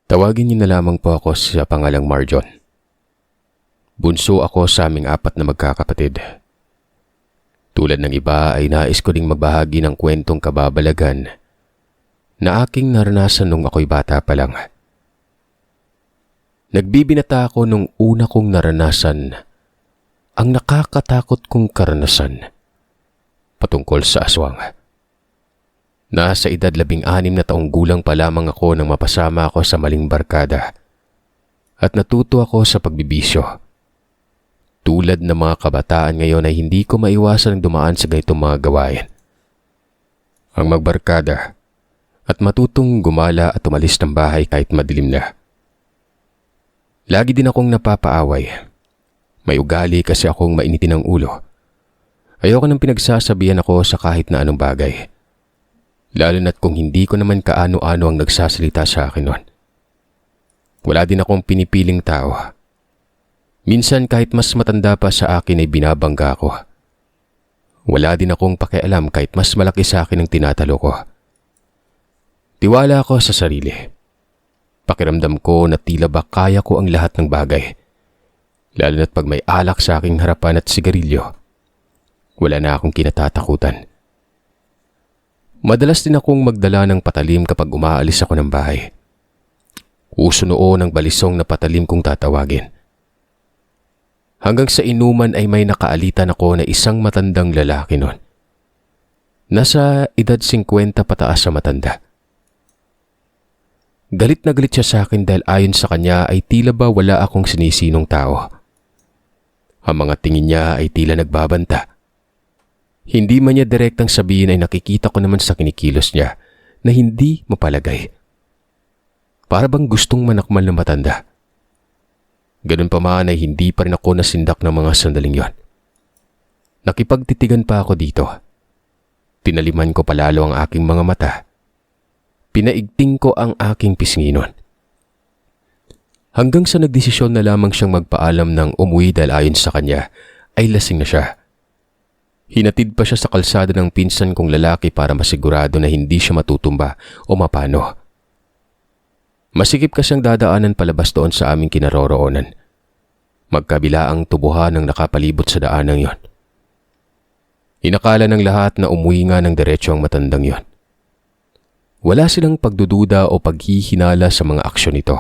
Tawagin niyo na lamang po ako sa pangalang Marjon. Bunso ako sa aming 4 na magkakapatid. Tulad ng iba ay nais ko ding magbahagi ng kwentong kababalagan na aking naranasan nung ako'y bata pa lang. Nagbibinata ako nung una kong naranasan ang nakakatakot kong karanasan patungkol sa aswang. Nasa edad 16 na taong gulang pa lamang ako nang mapasama ako sa maling barkada at natuto ako sa pagbibisyo. Tulad ng mga kabataan ngayon ay hindi ko maiwasan dumaan sa ganitong mga gawain. Ang magbarkada at matutong gumala at umalis ng bahay kahit madilim na. Lagi din akong napapaaway. May ugali kasi akong mainitin ng ulo. Ayoko nang pinagsasabihan ako sa kahit na anong bagay. Lalo na't kung hindi ko naman kaano-ano ang nagsasalita sa akin noon. Wala din akong pinipiling tao. Minsan kahit mas matanda pa sa akin ay binabangga ko. Wala din akong pakialam kahit mas malaki sa akin ang tinatalo ko. Tiwala ako sa sarili. Pakiramdam ko na tila ba kaya ko ang lahat ng bagay. Lalo na't pag may alak sa aking harapan at sigarilyo, wala na akong kinatatakutan. Madalas din akong magdala ng patalim kapag umaalis ako ng bahay. Uso noon ang balisong na patalim kong tatawagin. Hanggang sa inuman ay may nakaalitan ako na isang matandang lalaki noon. Nasa edad 50 pataas sa matanda. Galit na galit siya sa akin dahil ayon sa kanya ay tila ba wala akong sinisinong tao. Ang mga tingin niya ay tila nagbabanta. Hindi man niya direktang sabihin ay nakikita ko naman sa kinikilos niya na hindi mapalagay. Para bang gustong manakmal na matanda. Ganun pa man ay hindi pa rin ako nasindak ng mga sandaling yon. Nakipagtitigan pa ako dito. Tinaliman ko palalo ang aking mga mata. Pinaigting ko ang aking pisnginon. Hanggang sa nagdesisyon na lamang siyang magpaalam ng umuwi dahil ayon sa kanya ay lasing na siya. Hinatid pa siya sa kalsada ng pinsan kong lalaki para masigurado na hindi siya matutumba o mapano. Masikip kasing dadaanan palabas doon sa aming kinaroroonan. Magkabila ang tubuhan ng nakapalibot sa daanang yon. Inakala ng lahat na umuwi nga ng diretso ang matandang yon. Wala silang pagdududa o paghihinala sa mga aksyon nito.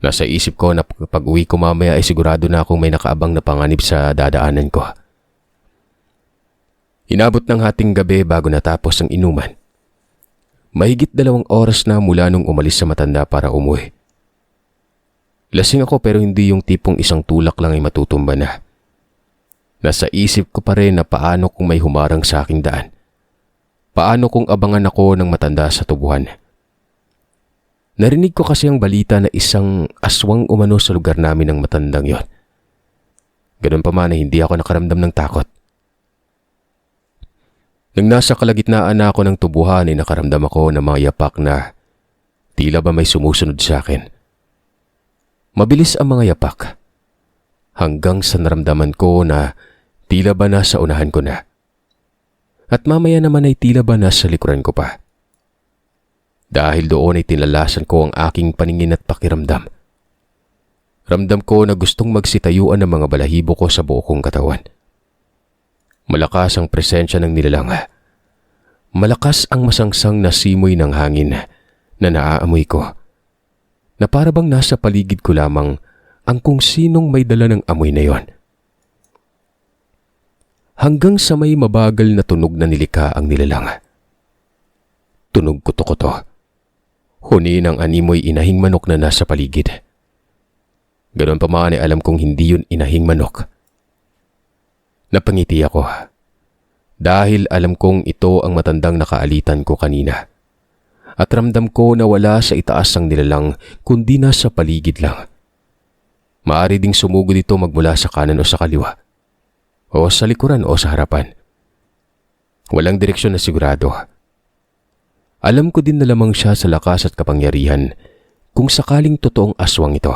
Nasa isip ko na pag uwi ko mamaya ay sigurado na akong may nakaabang na panganib sa dadaanan ko. Inabot ng hating gabi bago natapos ang inuman. Mahigit 2 oras na mula nung umalis sa matanda para umuwi. Lasing ako pero hindi yung tipong isang tulak lang ay matutumba na. Nasa isip ko pa rin na paano kung may humarang sa aking daan. Paano kung abangan ako ng matanda sa tubuhan. Narinig ko kasi ang balita na isang aswang umano sa lugar namin ng matandang yon. Ganun pa man ay hindi ako nakaramdam ng takot. Nang nasa kalagitnaan na ako ng tubuhan ay nakaramdam ako ng mga yapak na tila ba may sumusunod sa akin. Mabilis ang mga yapak hanggang sa naramdaman ko na tila ba nasa unahan ko na. At mamaya naman ay tila ba nasa likuran ko pa. Dahil doon ay tinalasan ko ang aking paningin at pakiramdam. Ramdam ko na gustong magsitayuan ng mga balahibo ko sa buo kong katawan. Malakas ang presensya ng nilalang. Malakas ang masangsang na simoy ng hangin na naaamoy ko. Na para bang nasa paligid ko lamang ang kung sinong may dala ng amoy na yon. Hanggang sa may mabagal na tunog na nilika ang nilalang. Tunog kuto-kuto. Huni ng animoy inahing manok na nasa paligid. Ganon pa man ay alam kong hindi yun inahing manok. Napangiti ako dahil alam kong ito ang matandang nakaalitan ko kanina. At ramdam ko na wala sa itaas ang nilalang kundi nasa paligid lang. Maaari ding sumugod ito magmula sa kanan o sa kaliwa. O sa likuran o sa harapan. Walang direksyon na sigurado. Alam ko din na lamang siya sa lakas at kapangyarihan kung sakaling totoong aswang ito.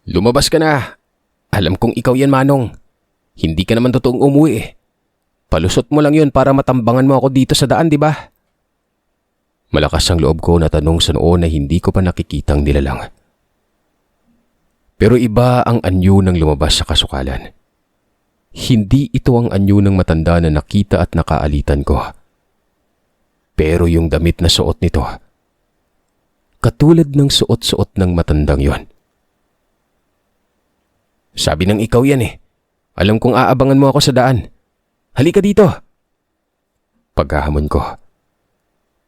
Lumabas ka na! Alam kong ikaw yan, Manong. Hindi ka naman totoong umuwi. Palusot mo lang yun para matambangan mo ako dito sa daan, di ba? Malakas ang loob ko na tanong sa noon na hindi ko pa nakikitang nilalang. Pero iba ang anyo ng lumabas sa kasukalan. Hindi ito ang anyo ng matanda na nakita at nakaalitan ko. Pero yung damit na suot nito, katulad ng suot-suot ng matandang yon. Sabi ng ikaw yan eh. Alam kong aabangan mo ako sa daan. Halika dito. Paghahamon ko.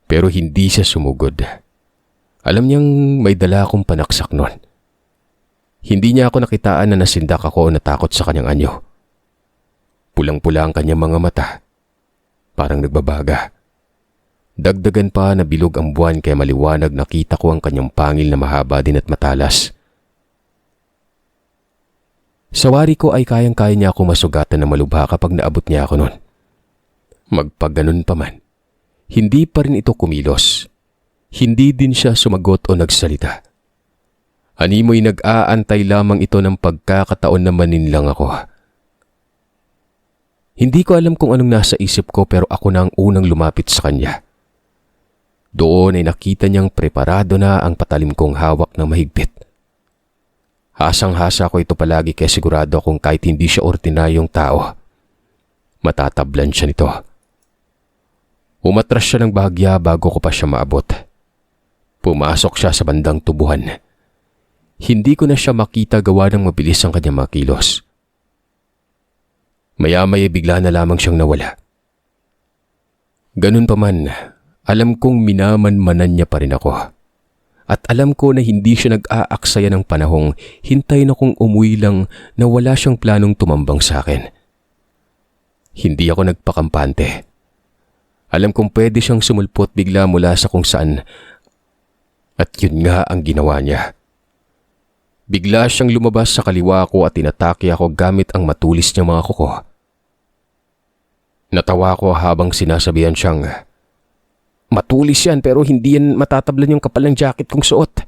Pero hindi siya sumugod. Alam niyang may dala akong panaksak nun. Hindi niya ako nakitaan na nasindak ako o natakot sa kanyang anyo. Pulang-pula ang kanyang mga mata. Parang nagbabaga. Dagdagan pa na bilog ang buwan kaya maliwanag nakita ko ang kanyang pangil na mahaba din at matalas. Sa wari ko ay kayang-kaya niya ako masugatan na malubha kapag naabot niya ako nun. Magpaganon pa man, hindi pa rin ito kumilos. Hindi din siya sumagot o nagsalita. Animoy nag-aantay lamang ito ng pagkakataon na maninlang ako. Hindi ko alam kung anong nasa isip ko pero ako na ang unang lumapit sa kanya. Doon ay nakita niyang preparado na ang patalim kong hawak ng mahigpit. Hasang-hasa ko ito palagi kaya sigurado akong kahit hindi siya ordinaryong tao, matatablan siya nito. Umatras siya ng bahagya bago ko pa siya maabot. Pumasok siya sa bandang tubuhan. Hindi ko na siya makita gawa ng mabilis ang kanyang mga kilos. Maya-maya bigla na lamang siyang nawala. Ganun pa man, alam kong minamanmanan niya pa rin ako. At alam ko na hindi siya nag-aaksaya ng panahong hintay na kong umuwi lang na wala siyang planong tumambang sa akin. Hindi ako nagpakampante. Alam kong pwede siyang sumulpot bigla mula sa kung saan. At yun nga ang ginawa niya. Bigla siyang lumabas sa kaliwa ko at tinatake ako gamit ang matulis niyang mga kuko. Natawa ko habang sinasabihan siyang, "Matulis yan pero hindi yan matatablan yung kapal ng jacket kong suot."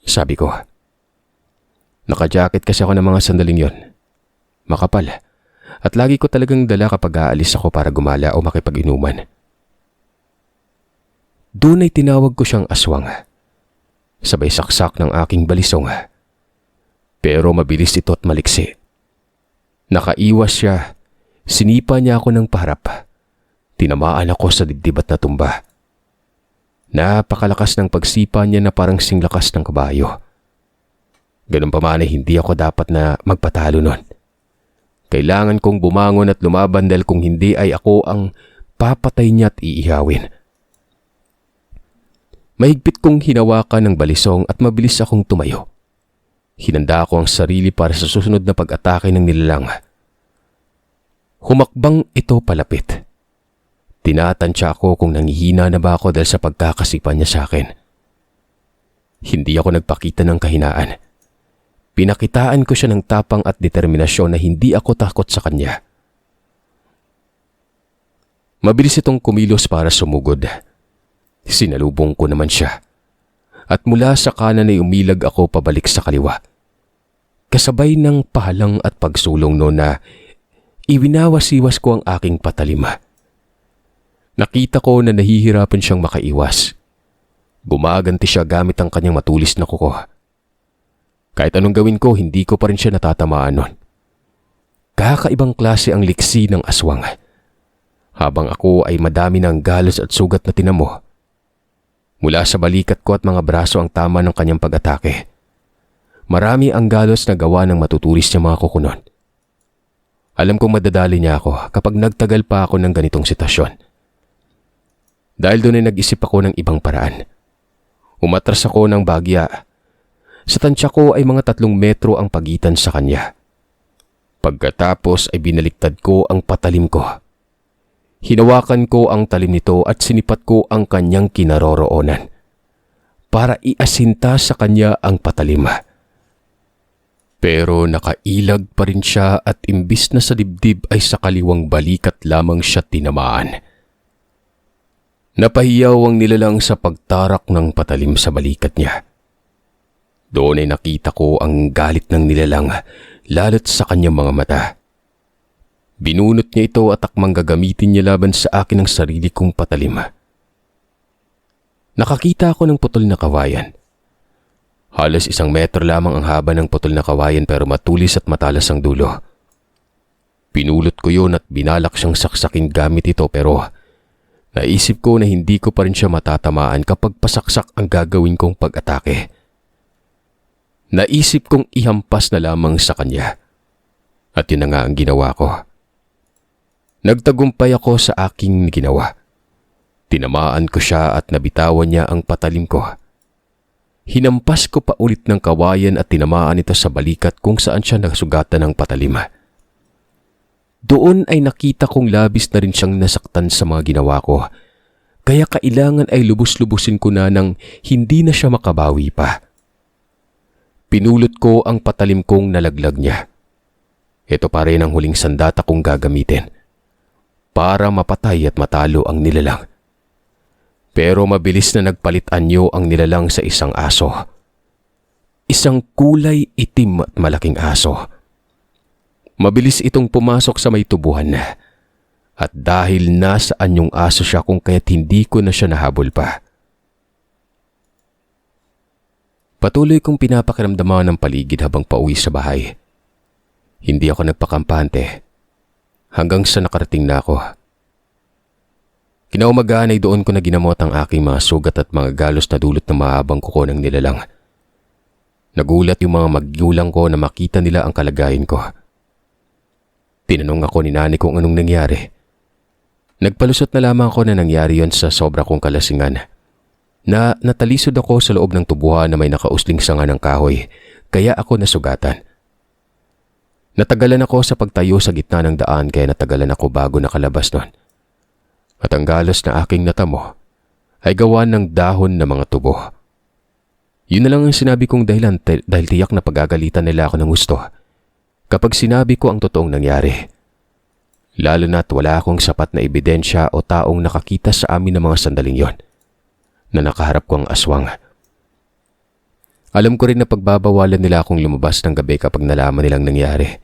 Sabi ko. Naka-jacket kasi ako ng mga sandaling yon. Makapal. At lagi ko talagang dala kapag aalis ako para gumala o makipag-inuman. Doon ay tinawag ko siyang aswang. Sabay saksak ng aking balisong. Pero mabilis ito at maliksi. Nakaiwas siya. Sinipa niya ako ng paharap. Tinamaan ako sa dibdib at natumba. Napakalakas ng pagsipa niya na parang singlakas ng kabayo. Ganun pa man ay hindi ako dapat na magpatalo nun. Kailangan kong bumangon at lumaban dahil kung hindi ay ako ang papatay niya at iihawin. Mahigpit kong hinawakan ng balisong at mabilis akong tumayo. Hinanda ko ang sarili para sa susunod na pag-atake ng nilalang. Humakbang ito palapit. Tinatansya ko kung nanghihina na ba ako dahil sa pagkakasipa niya sa akin. Hindi ako nagpakita ng kahinaan. Pinakitaan ko siya ng tapang at determinasyon na hindi ako takot sa kanya. Mabilis itong kumilos para sumugod. Sinalubong ko naman siya. At mula sa kanan ay umilag ako pabalik sa kaliwa. Kasabay ng pahalang at pagsulong noon na iwinawas-iwas ko ang aking patalima. Nakita ko na nahihirapan siyang makaiwas. Gumaganti siya gamit ang kanyang matulis na kuko. Kahit anong gawin ko, hindi ko pa rin siya natatamaan nun. Kakaibang klase ang liksi ng aswang. Habang ako ay madami ng galos at sugat na tinamo. Mula sa balikat ko at mga braso ang tama ng kanyang pag-atake. Marami ang galos na gawa ng matutulis niya mga kuko nun. Alam kong madadali niya ako kapag nagtagal pa ako ng ganitong sitwasyon. Dahil doon ay nag-isip ako ng ibang paraan. Umatras ako ng bagya. Sa tansya ko ay mga 3 metro ang pagitan sa kanya. Pagkatapos ay binaliktad ko ang patalim ko. Hinawakan ko ang talim nito at sinipat ko ang kanyang kinaroroonan para iasinta sa kanya ang patalim. Pero nakailag pa rin siya at imbis na sa dibdib ay sa kaliwang balikat lamang siya tinamaan. Napahiyaw ang nilalang sa pagtarak ng patalim sa balikat niya. Doon ay nakita ko ang galit ng nilalang lalo't sa kanyang mga mata. Binunot niya ito at akmang gagamitin niya laban sa akin ang sarili kong patalim. Nakakita ako ng putol na kawayan. Halos 1 metro lamang ang haba ng putol na kawayan pero matulis at matalas ang dulo. Pinulot ko yun at binalak siyang saksakin gamit ito pero naisip ko na hindi ko pa rin siya matatamaan kapag pasaksak ang gagawin kong pag-atake. Naisip kong ihampas na lamang sa kanya. At yun na nga ang ginawa ko. Nagtagumpay ako sa aking ginawa. Tinamaan ko siya at nabitawan niya ang patalim ko. Hinampas ko pa ulit ng kawayan at tinamaan ito sa balikat kung saan siya nasugatan ng patalim. Doon ay nakita kong labis na rin siyang nasaktan sa mga ginawa ko. Kaya kailangan ay lubos-lubusin ko na nang hindi na siya makabawi pa. Pinulot ko ang patalim kong nalaglag niya. Ito pa rin ang huling sandata kong gagamitin para mapatay at matalo ang nilalang. Pero mabilis na nagpalit anyo ang nilalang sa isang aso. Isang kulay itim at malaking aso. Mabilis itong pumasok sa may tubuhan na. At dahil nasa anyong aso siya kung kaya't hindi ko na siya nahabol pa. Patuloy kong pinapakiramdaman ng paligid habang pauwi sa bahay. Hindi ako nagpakampante hanggang sa nakarating na ako. Kinaumagahan ay doon ko na ginamot ang aking mga sugat at mga galos na dulot ng mahabang kuko ng nilalang. Nagulat yung mga magulang ko na makita nila ang kalagayan ko. Tinanong ako ni nanay kung anong nangyari. Nagpalusot na lamang ako na nangyari yon sa sobra kong kalasingan. Na natalisod ako sa loob ng tubuhan na may nakausling sanga ng kahoy, kaya ako nasugatan. Natagalan ako sa pagtayo sa gitna ng daan kaya natagalan ako bago nakalabas nun. At ang galos na aking natamo ay gawa ng dahon ng mga tubo. Yun na lang ang sinabi kong dahilan dahil tiyak na pagagalitan nila ako ng gusto kapag sinabi ko ang totoong nangyari. Lalo na't wala akong sapat na ebidensya o taong nakakita sa amin ng mga sandaling yon na nakaharap ko ang aswang. Alam ko rin na pagbabawalan nila akong lumabas ng gabi kapag nalaman nilang nangyari.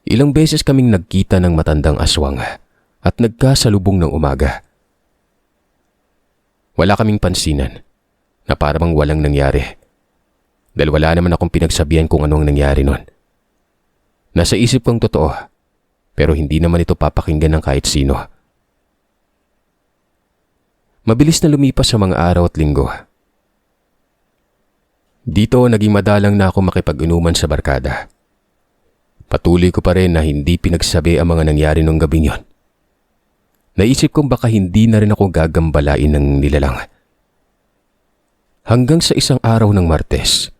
Ilang beses kaming nagkita ng matandang aswang at nagkasalubong ng umaga. Wala kaming pansinan na parang walang nangyari dahil wala naman akong pinagsabihan kung anong nangyari nun. Nasa isip kong totoo pero hindi naman ito papakinggan ng kahit sino. Mabilis na lumipas sa mga araw at linggo. Dito naging madalang na ako makipag-inuman sa barkada. Patuloy ko pa rin na hindi pinagsabi ang mga nangyari nung gabing yon. Naisip kong baka hindi na rin ako gagambalain ng nilalang. Hanggang sa isang araw ng Martes,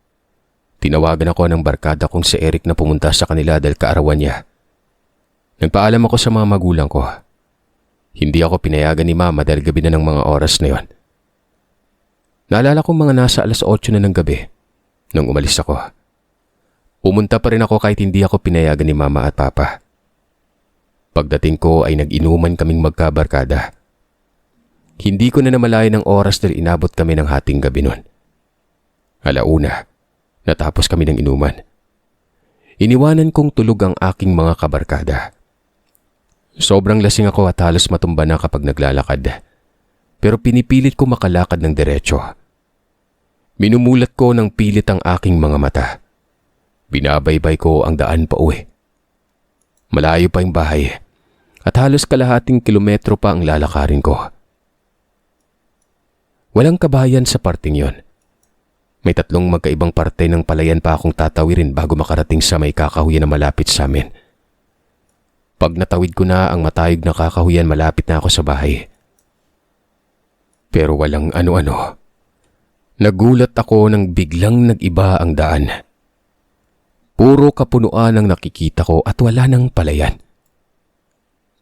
tinawagan ako ng barkada kong si Eric na pumunta sa kanila dahil kaarawan niya. Nagpaalam ako sa mga magulang ko. Hindi ako pinayagan ni Mama dahil gabi na ng mga oras na yon. Naalala kong mga nasa 8:00 na ng gabi nung umalis ako. Pumunta pa rin ako kahit hindi ako pinayagan ni Mama at Papa. Pagdating ko ay nag-inuman kaming magkabarkada. Hindi ko na namalayan ng oras dahil inabot kami ng hating gabi nun. 1:00, natapos kami ng inuman. Iniwanan kong tulog ang aking mga kabarkada. Sobrang lasing ako at halos matumba na kapag naglalakad. Pero pinipilit ko makalakad ng diretso. Minumulat ko ng pilit ang aking mga mata. Binabaybay ko ang daan pa uwi. Malayo pa yung bahay at halos kalahating kilometro pa ang lalakarin ko. Walang kabahayan sa parting yon. May 3 magkaibang parte ng palayan pa akong tatawirin bago makarating sa may kakahuyan na malapit sa amin. Pag natawid ko na ang matayog na kakahuyan, malapit na ako sa bahay. Pero walang ano-ano. Nagulat ako nang biglang nag-iba ang daan. Puro kapunuan ang nakikita ko at wala nang palayan.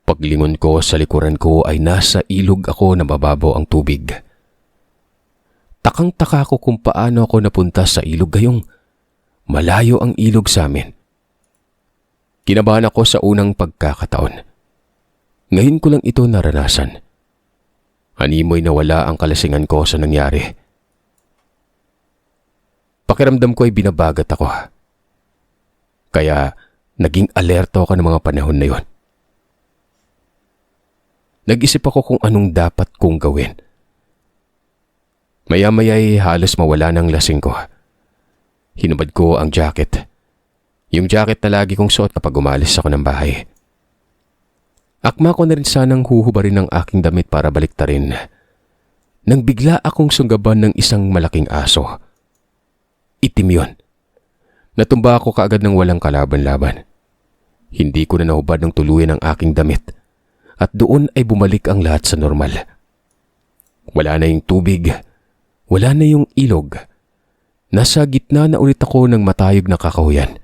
Paglingon ko sa likuran ko ay nasa ilog ako na mababaw ang tubig. Takang-taka ko kung paano ako napunta sa ilog gayong malayo ang ilog sa amin. Kinabahan ako sa unang pagkakataon. Ngayon ko lang ito naranasan. Animoy na wala ang kalasingan ko sa nangyari. Pakiramdam ko ay binabagat ako. Kaya naging alerto ako ng mga panahon na yon. Nag-isip ako kung anong dapat kong gawin. Maya-maya ay halos mawala ng lasing ko. Hinubad ko ang jacket. Yung jacket na lagi kong suot kapag umalis ako ng bahay. Akma ko na rin sanang huhubarin ang aking damit para baliktarin. Nang bigla akong sunggaban ng isang malaking aso. Itim yun. Natumba ako kaagad ng walang kalaban-laban. Hindi ko na nahubad ng tuluyan ang aking damit. At doon ay bumalik ang lahat sa normal. Wala na yung tubig. Wala na yung ilog. Nasa gitna na ulit ako ng matayog na kakahuyan.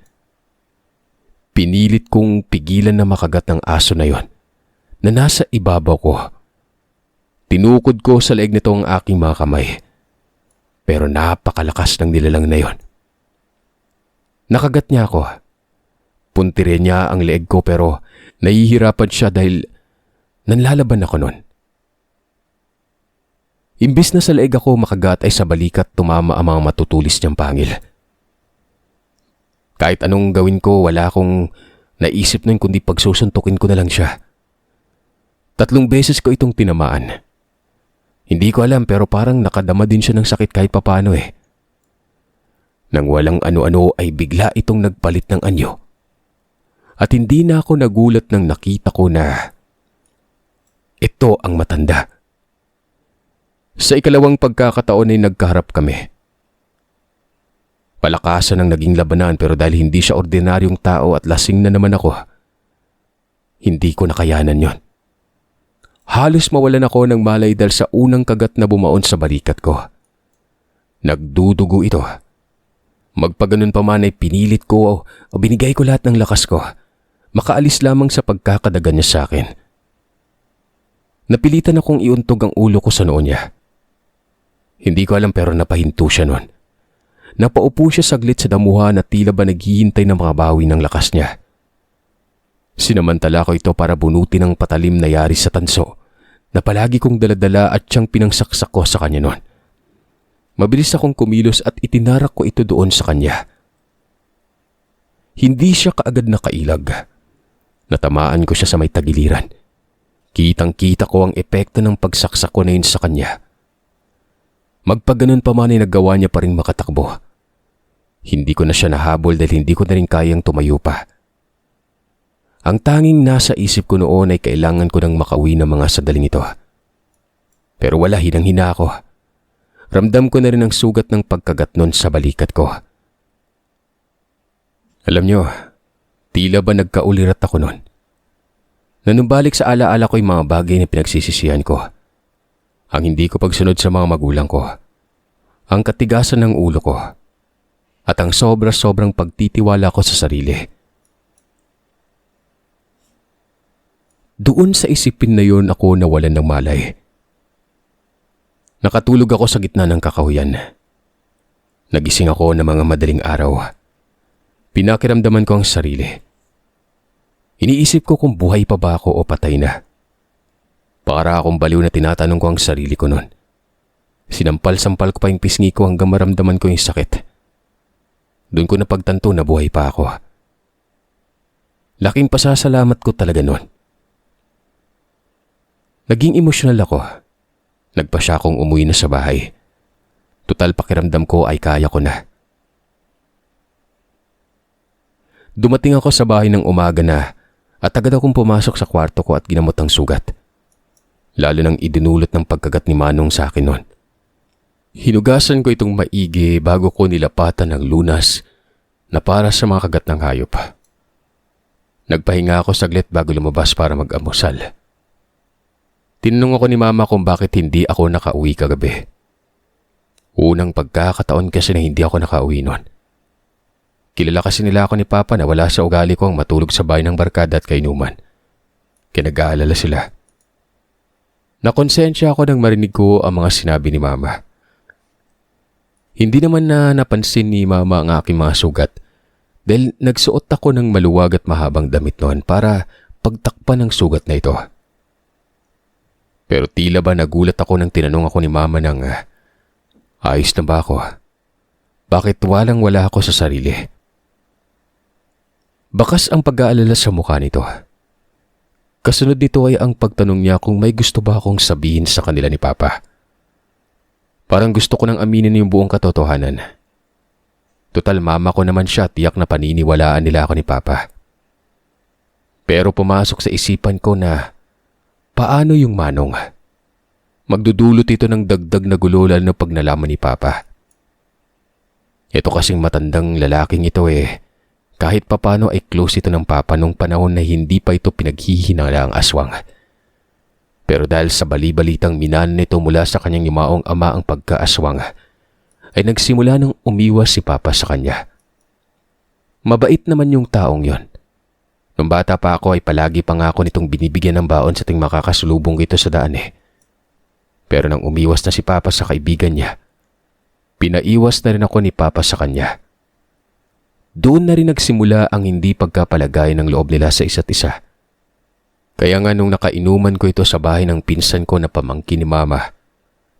Pinilit kong pigilan na makagat ng aso na yon na nasa ibabaw ko. Tinukod ko sa leeg nito ang aking mga kamay. Pero napakalakas ng nilalang na yon. Nakagat niya ako. Puntire niya ang leeg ko pero nahihirapan siya dahil nanlalaban ako nun. Imbis na sa leeg ako makagat ay sa balikat tumama ang mga matutulis niyang pangil. Kahit anong gawin ko, wala akong naisip nun kundi pagsusuntukin ko na lang siya. 3 beses ko itong tinamaan. Hindi ko alam pero parang nakadama din siya ng sakit kahit papano eh. Nang walang ano-ano ay bigla itong nagpalit ng anyo. At hindi na ako nagulat nang nakita ko na ito ang matanda. Sa ikalawang pagkakataon ay nagkaharap kami. Palakasan ang naging labanan pero dahil hindi siya ordinaryong tao at lasing na naman ako, hindi ko nakayanan yon. Halos mawalan ako ng malay dahil sa unang kagat na bumaon sa balikat ko. Nagdudugo ito. Magpaganon pa man ay pinilit ko o binigay ko lahat ng lakas ko. Makaalis lamang sa pagkakadagan niya sa akin. Napilitan akong iuntog ang ulo ko sa noo niya. Hindi ko alam pero napahinto siya noon. Napaupo siya saglit sa damuhan at tila ba naghihintay ng makabawi ng lakas niya. Sinamantala ko ito para bunutin ang patalim na yari sa tanso na palagi kong daladala at siyang pinangsaksak ko sa kanya noon. Mabilis akong kumilos at itinarak ko ito doon sa kanya. Hindi siya kaagad nakailag. Natamaan ko siya sa may tagiliran. Kitang-kita ko ang epekto ng pagsaksak ko na yun sa kanya. Magpaganon pa man ay naggawa niya pa rin makatakbo. Hindi ko na siya nahabol dahil hindi ko na rin kayang tumayo pa. Ang tanging nasa isip ko noon ay kailangan ko nang makauwi ng mga sandaling ito. Pero wala, hinang-hina ako. Ramdam ko na rin ang sugat ng pagkagat nun sa balikat ko. Alam niyo, tila ba nagkaulirat ako nun. Nanumbalik sa alaala ko yung mga bagay na pinagsisisihan ko. Ang hindi ko pagsunod sa mga magulang ko. Ang katigasan ng ulo ko. At ang sobra-sobrang pagtitiwala ko sa sarili. Doon sa isipin na yon ako nawalan ng malay. Nakatulog ako sa gitna ng kakahuyan. Nagising ako ng mga madaling araw. Pinakiramdaman ko ang sarili. Iniisip ko kung buhay pa ba ako o patay na. Para akong baliw na tinatanong ko ang sarili ko noon. Sinampal-sampal ko pa yung pisngi ko hanggang maramdaman ko yung sakit. Doon ko napagtanto na buhay pa ako. Laking pasasalamat ko talaga noon. Naging emosyonal ako. Nagpa siya akong umuwi na sa bahay. Tutal pakiramdam ko ay kaya ko na. Dumating ako sa bahay ng umaga na at agad akong pumasok sa kwarto ko at ginamot ang sugat. Lalo nang idinulot ng pagkagat ni Manong sa akin noon. Hinugasan ko itong maigi bago ko nilapatan ng lunas na para sa mga kagat ng hayop. Nagpahinga ako saglit bago lumabas para mag-amusal. Tinanong ako ni Mama kung bakit hindi ako nakauwi kagabi. Unang pagkakataon kasi na hindi ako nakauwi noon. Kilala kasi nila ako ni Papa na wala sa ugali ko ang matulog sa bahay ng barkada at kainuman. Kinag-aalala sila. Nakonsensya ako nang marinig ko ang mga sinabi ni Mama. Hindi naman na napansin ni Mama ang aking mga sugat dahil nagsuot ako ng maluwag at mahabang damit noon para pagtakpan ng sugat na ito. Pero tila ba nagulat ako nang tinanong ako ni Mama ng, ayos na ba ako? Bakit walang-wala ako sa sarili? Bakas ang pag-aalala sa mukha nito. Kasunod nito ay ang pagtanong niya kung may gusto ba akong sabihin sa kanila ni Papa. Parang gusto ko nang aminin yung buong katotohanan. Total mama ko naman siya, tiyak na paniniwalaan nila ako ni Papa. Pero pumasok sa isipan ko na paano yung Manong? Magdudulot ito ng dagdag na gulo lalo na pag nalaman ni Papa. Ito kasing matandang lalaking ito kahit papano ay close ito ng Papa nung panahon na hindi pa ito pinaghihinala ang aswang. Pero dahil sa bali-balitang minan nito mula sa kanyang yumaong ama ang pagkaaswang, ay nagsimula nang umiwas si Papa sa kanya. Mabait naman yung taong yon. Nung bata pa ako ay palagi pa nga ako nitong binibigyan ng baon sa ting makakasulubong ito sa daan Pero nang umiwas na si Papa sa kaibigan niya, pinaiwas na rin ako ni Papa sa kanya. Doon na rin nagsimula ang hindi pagkapalagay ng loob nila sa isa't isa. Kaya nga nung nakainuman ko ito sa bahay ng pinsan ko na pamangkin ni Mama,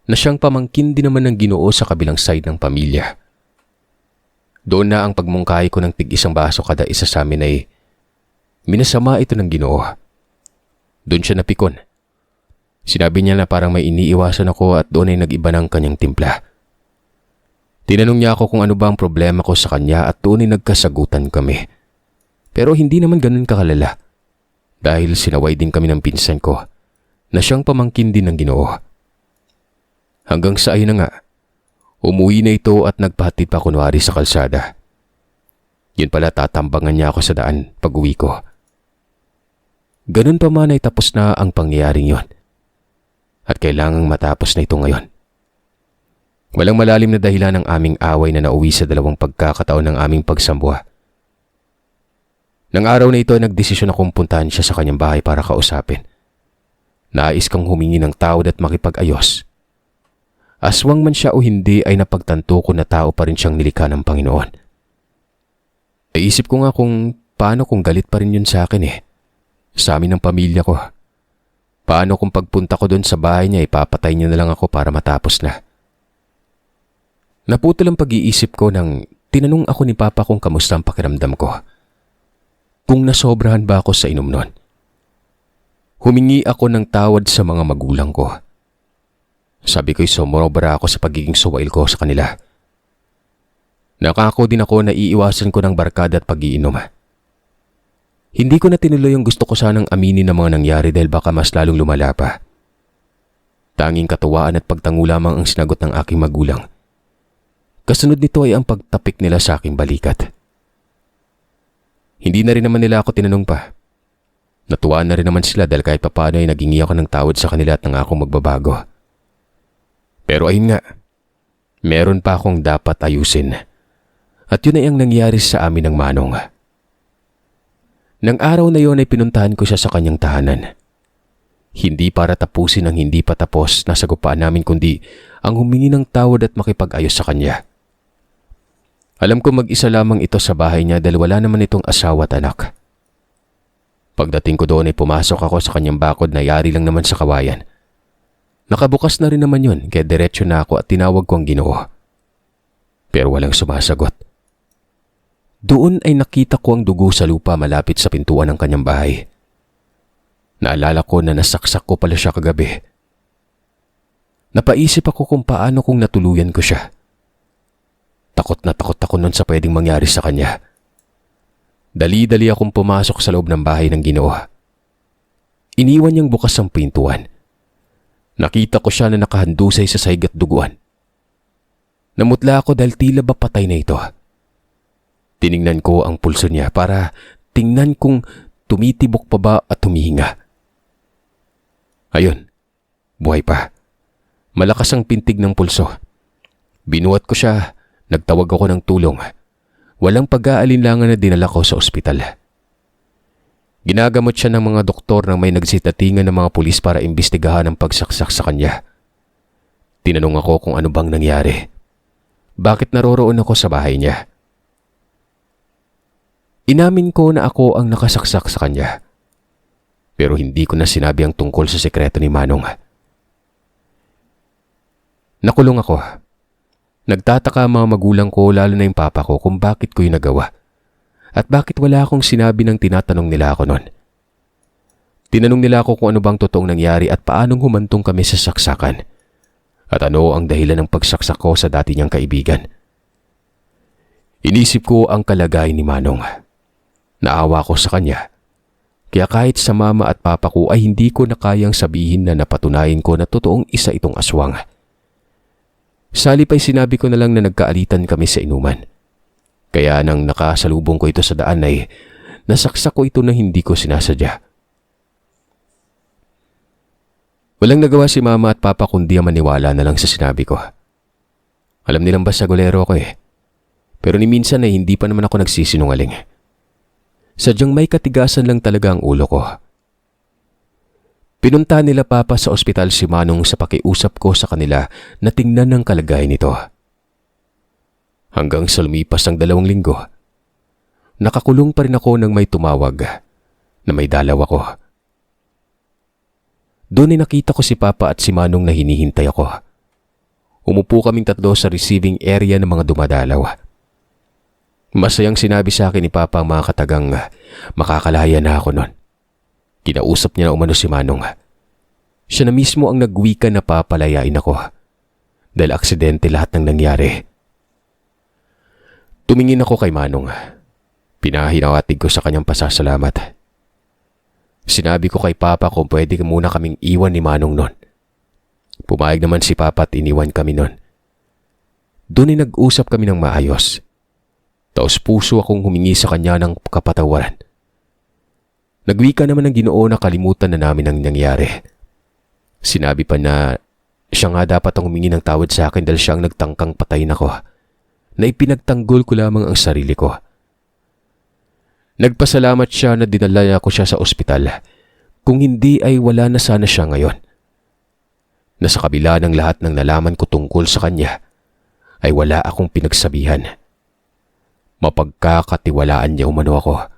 na siyang pamangkin din naman ng Ginoo sa kabilang side ng pamilya. Doon na ang pagmungkahi ko ng tig-isang baso kada isa sa amin ay minasama ito ng Ginoo. Doon siya napikon. Sinabi niya na parang may iniiwasan ako at doon ay nag-iba ng kanyang timpla. Tinanong niya ako kung ano ba ang problema ko sa kanya at doon ay nagkasagutan kami. Pero hindi naman ganun kakalala dahil sinaway din kami ng pinsan ko na siyang pamangkin din ng Ginoo. Hanggang sa ayun na nga, umuwi na ito at nagpahatid pa kunwari sa kalsada. Yun pala tatambangan niya ako sa daan pag uwi ko. Ganun pa man ay tapos na ang pangyayaring yon. At kailangang matapos na ito ngayon. Walang malalim na dahilan ng aming away na nauwi sa dalawang pagkakataon ng aming pagsambwa. Nang araw na ito ay nagdesisyon akong puntahan siya sa kanyang bahay para kausapin. Nais kang humingi ng tawad at makipag-ayos. Aswang man siya o hindi ay napagtanto ko na tao pa rin siyang nilikha ng Panginoon. Naisip ko nga kung paano kung galit pa rin yun sa akin sa amin ng pamilya ko. Paano kung pagpunta ko doon sa bahay niya ipapatay niya na lang ako para matapos na. Naputol ang pag-iisip ko nang tinanong ako ni Papa kung kamusta ang pakiramdam ko. Kung nasobrahan ba ako sa inom noon. Humingi ako ng tawad sa mga magulang ko. Sabi ko'y sumobra ako sa pagiging suwail ko sa kanila. Nakako din ako na iiwasan ko ng barkada at pag-iinom. Hindi ko na tinuloy yung gusto ko sanang aminin ng mga nangyari dahil baka mas lalong lumala pa. Tanging katuwaan at pagtango lamang ang sinagot ng aking magulang. Kasunod nito ay ang pagtapik nila sa aking balikat. Hindi na rin naman nila ako tinanong pa. Natuwa na rin naman sila dahil kahit papaano ay nagingi ako ng tawad sa kanila at nangakong magbabago. Pero ayun nga, meron pa akong dapat ayusin. At yun ay ang nangyari sa amin ng Manong. Nang araw na yon ay pinuntahan ko siya sa kanyang tahanan. Hindi para tapusin ang hindi pa tapos na sagupaan namin kundi ang humingi ng tawad at makipag-ayos sa kanya. Alam ko mag-isa lamang ito sa bahay niya dahil wala naman itong asawa at anak. Pagdating ko doon ay pumasok ako sa kanyang bakod na yari lang naman sa kawayan. Nakabukas na rin naman yun kaya diretso na ako at tinawag ko ang Ginoo. Pero walang sumasagot. Doon ay nakita ko ang dugo sa lupa malapit sa pintuan ng kanyang bahay. Naalala ko na nasaksak ko pala siya kagabi. Napaisip ako kung paano kung natuluyan ko siya. Takot na takot ako nun sa pwedeng mangyari sa kanya. Dali-dali akong pumasok sa loob ng bahay ng Ginoo. Iniwan niyang bukas ang pintuan. Nakita ko siya na nakahandusay sa sahig at duguan. Namutla ako dahil tila ba patay na ito. Tiningnan ko ang pulso niya para tingnan kung tumitibok pa ba at humihinga. Ayun, buhay pa. Malakas ang pintig ng pulso. Binuhat ko siya, nagtawag ako ng tulong. Walang pag-aalinlangan na dinala ko sa ospital. Ginagamot siya ng mga doktor nang may nagsitatingan ng mga pulis para imbestigahan ang pagsaksak sa kanya. Tinanong ako kung ano bang nangyari. Bakit naroroon ako sa bahay niya? Inamin ko na ako ang nakasaksak sa kanya. Pero hindi ko na sinabi ang tungkol sa sekreto ni Manong. Nakulong ako. Nagtataka ang mga magulang ko lalo na yung papa ko kung bakit ko yung nagawa. At bakit wala akong sinabi ng tinatanong nila ako noon. Tinanong nila ako kung ano bang totoong nangyari at paanong humantong kami sa saksakan. At ano ang dahilan ng pagsaksak ko sa dati niyang kaibigan. Inisip ko ang kalagayan ni Manong. Naawa ko sa kanya. Kaya kahit sa mama at papa ko ay hindi ko na kayang sabihin na napatunayan ko na totoong isa itong aswang. Sa halip ay sinabi ko na lang na nagkaalitan kami sa inuman. Kaya nang nakasalubong ko ito sa daan ay nasaksak ko ito na hindi ko sinasadya. Walang nagawa si mama at papa kundi ang maniwala na lang sa sinabi ko. Alam nilang basagolero ako eh. Pero ni minsan ay hindi pa naman ako nagsisinungaling. Sadyang may katigasan lang talaga ang ulo ko. Pinunta nila papa sa ospital si Manong sa pakiusap ko sa kanila na tingnan ang kalagayan nito. Hanggang sa lumipas ang 2 linggo, nakakulong pa rin ako nang may tumawag na may dalaw ako. Doon ay nakita ko si papa at si Manong na hinihintay ako. Umupo kaming 3 sa receiving area ng mga dumadalaw. Masayang sinabi sa akin ni Papa ang mga katagang makakalaya na ako noon. Kinausap niya na umano si Manong. Siya na mismo ang nagwika na papalayain ako. Dahil aksidente lahat ng nangyari. Tumingin ako kay Manong. Pinahinawatig ko sa kanyang pasasalamat. Sinabi ko kay Papa kung pwede muna kaming iwan ni Manong noon. Pumayag naman si Papa at iniwan kami noon. Doon ay nag-usap kami ng maayos. Taos puso akong humingi sa kanya ng kapatawaran. Nagwika naman ng Ginoo na kalimutan na namin ang nangyari. Sinabi pa na siya nga dapat ang humingi ng tawad sa akin dahil siya ang nagtangkang patayin ako, na ipinagtanggol ko lamang ang sarili ko. Nagpasalamat siya na dinala ko siya sa ospital. Kung hindi ay wala na sana siya ngayon. Na sa kabila ng lahat ng nalaman ko tungkol sa kanya, ay wala akong pinagsabihan. Mapagkakatiwalaan niya umano ako.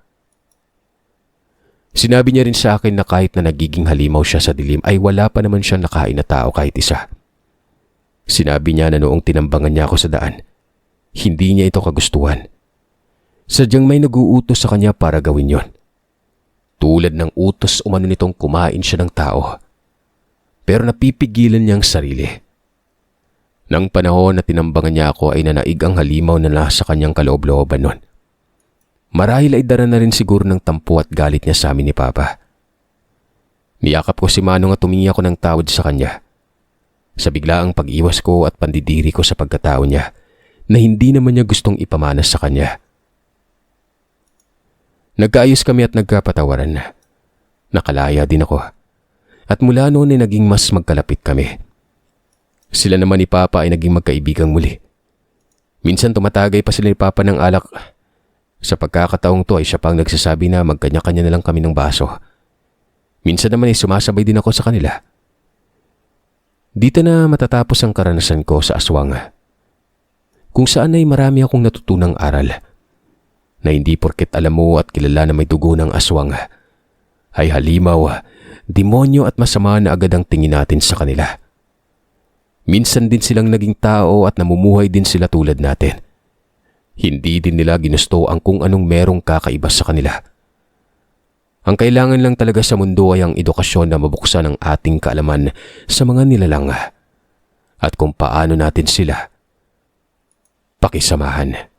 Sinabi niya rin sa akin na kahit na nagiging halimaw siya sa dilim ay wala pa naman siyang nakain na tao kahit isa. Sinabi niya na noong tinambangan niya ako sa daan, hindi niya ito kagustuhan. Sadyang may nag-uutos sa kanya para gawin yon. Tulad ng utos umano nitong kumain siya ng tao. Pero napipigilan niyang sarili. Nang panahon na tinambangan niya ako ay nanaig ang halimaw na nasa kanyang kaloob-looban nun. Marahil ay dara na rin siguro ng tampo at galit niya sa amin ni Papa. Niyakap ko si Manong at tumingi ako ng tawad sa kanya. Sa biglaang pag-iwas ko at pandidiri ko sa pagkatao niya na hindi naman niya gustong ipamanas sa kanya. Nagkaayos kami at nagkapatawaran. Nakalaya din ako. At mula noon ay naging mas magkalapit kami. Sila naman ni Papa ay naging magkaibigang muli. Minsan tumatagay pa sila ni Papa ng alak. Sa pagkakataong to ay siya pang nagsasabi na magkanya-kanya na lang kami ng baso. Minsan naman ay sumasabay din ako sa kanila. Dito na matatapos ang karanasan ko sa aswang. Kung saan ay marami akong natutunang aral. Na hindi porket alam mo at kilala na may dugo ng aswang ay halimaw, demonyo at masama na agad ang tingin natin sa kanila. Minsan din silang naging tao at namumuhay din sila tulad natin. Hindi din nila ginusto ang kung anong merong kakaiba sa kanila. Ang kailangan lang talaga sa mundo ay ang edukasyon na mabuksan ang ating kaalaman sa mga nilalang at kung paano natin sila pakisamahan.